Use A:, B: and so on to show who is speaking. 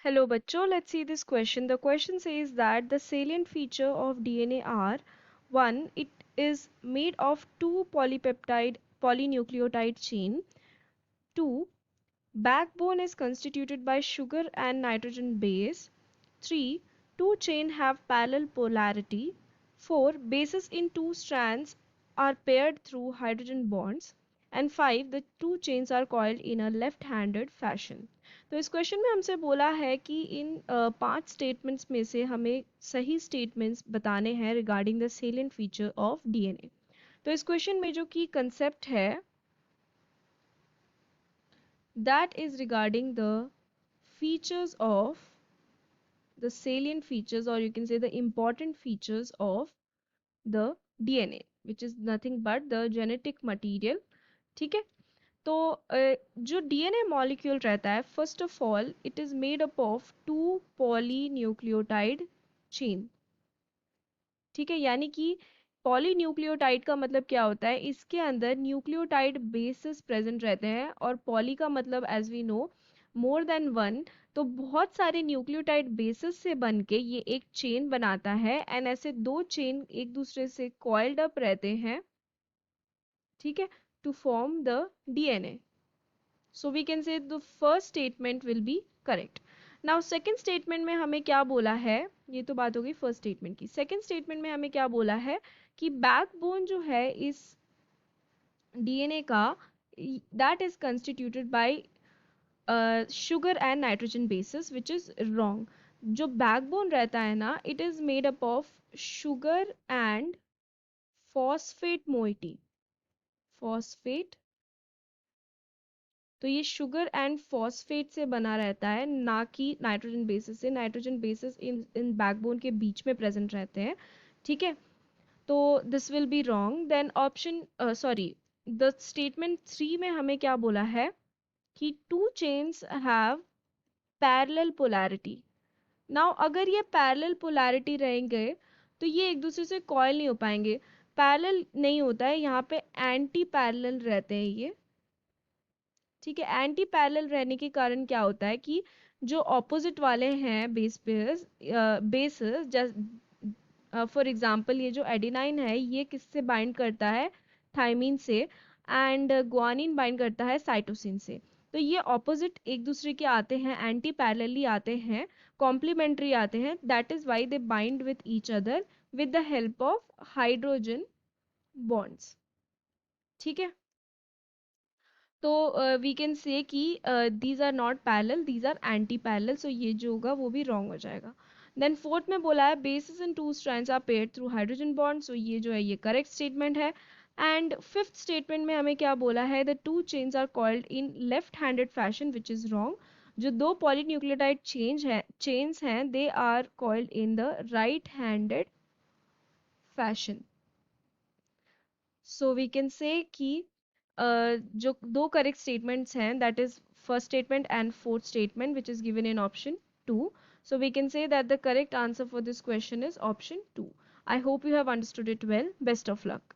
A: Hello bachcho, let's see this question. The question says that the salient feature of DNA are: 1. It is made of two polypeptide polynucleotide chain. 2. Backbone is constituted by sugar and nitrogen base. 3. Two chain have parallel polarity. 4. Bases in two strands are paired through hydrogen bonds. And 5. The two chains are coiled in a left-handed fashion. तो इस question में हमसे बोला है कि इन 5 statements में से हमें सही स्टेटमेंट्स बताने हैं regarding the salient feature of DNA. तो इस क्वेश्चन में जो की कंसेप्ट है that is regarding the features of the salient features, or you can say the important features of the DNA, which is nothing but the genetic material। ठीक है, तो जो डीएनए मॉलिक्यूल रहता है, first of all it is made up of two polynucleotide chain. ठीक है, यानी कि पॉलीन्यूक्लियोटाइड का मतलब क्या होता है, इसके अंदर न्यूक्लियोटाइड बेसिस प्रेजेंट रहते हैं, और पॉली का मतलब as we know more than one. तो बहुत सारे न्यूक्लियोटाइड बेसिस से बन के ये एक चेन बनाता है, एंड ऐसे दो चेन एक दूसरे से कॉइल्ड अप रहते हैं। ठीक है, to form the DNA. So we can say the first statement will be correct. Now second statement में हमें क्या बोला है, ये तो बात हो गई फर्स्ट स्टेटमेंट की। सेकेंड स्टेटमेंट में हमें क्या बोला है कि बैकबोन जो है इस डीएनए का, that is constituted by sugar and nitrogen bases, which is wrong। जो बैकबोन रहता है ना, it is made up of sugar and phosphate moiety. Phosphate, तो ये शुगर एंड फॉस्फेट से बना रहता है, ना कि नाइट्रोजन बेसिस से। नाइट्रोजन बेसिस इन बैकबोन के बीच में प्रेजेंट रहते हैं। ठीक है, तो this will be wrong. Then option sorry, the statement 3 में हमें क्या बोला है कि two chains have parallel polarity. Now अगर ये पैरेलल पोलैरिटी रहेंगे तो ये एक दूसरे से कॉइल नहीं हो पाएंगे। पैरेलल नहीं होता है, यहाँ पे एंटी पैरेलल रहते हैं ये। ठीक है, एंटी पैरेलल रहने के कारण क्या होता है कि जो ऑपोजिट वाले हैं base pairs, bases, for example ये जो एडिनाइन है ये किससे बाइंड करता है, थायमीन से, एंड ग्वानिन बाइंड करता है साइटोसिन से। तो ये ऑपोजिट एक दूसरे के आते हैं, एंटी पैरेलली आते हैं, कॉम्प्लीमेंट्री आते हैं, that is why they bind with each other with the help of hydrogen bonds. ठीक है, तो वी कैन से कि these are not parallel, these are anti parallel. So ये जो होगा वो भी रॉन्ग हो जाएगा। देन फोर्थ में बोला है bases in two strands are paired through hydrogen bond. So ये जो है ये करेक्ट स्टेटमेंट है। एंड फिफ्थ स्टेटमेंट में हमें क्या बोला है, the two chains are called in left handed fashion, which is wrong. जो दो पॉलीन्यूक्लियोटाइड चेन्स हैं they are called in the right handed fashion. So we can say कि जो दो करेक्ट स्टेटमेंट्स हैं, that is first statement and fourth statement, which is given in option 2। So we can say that the correct answer for this question is option 2. I hope you have understood it well. Best of luck.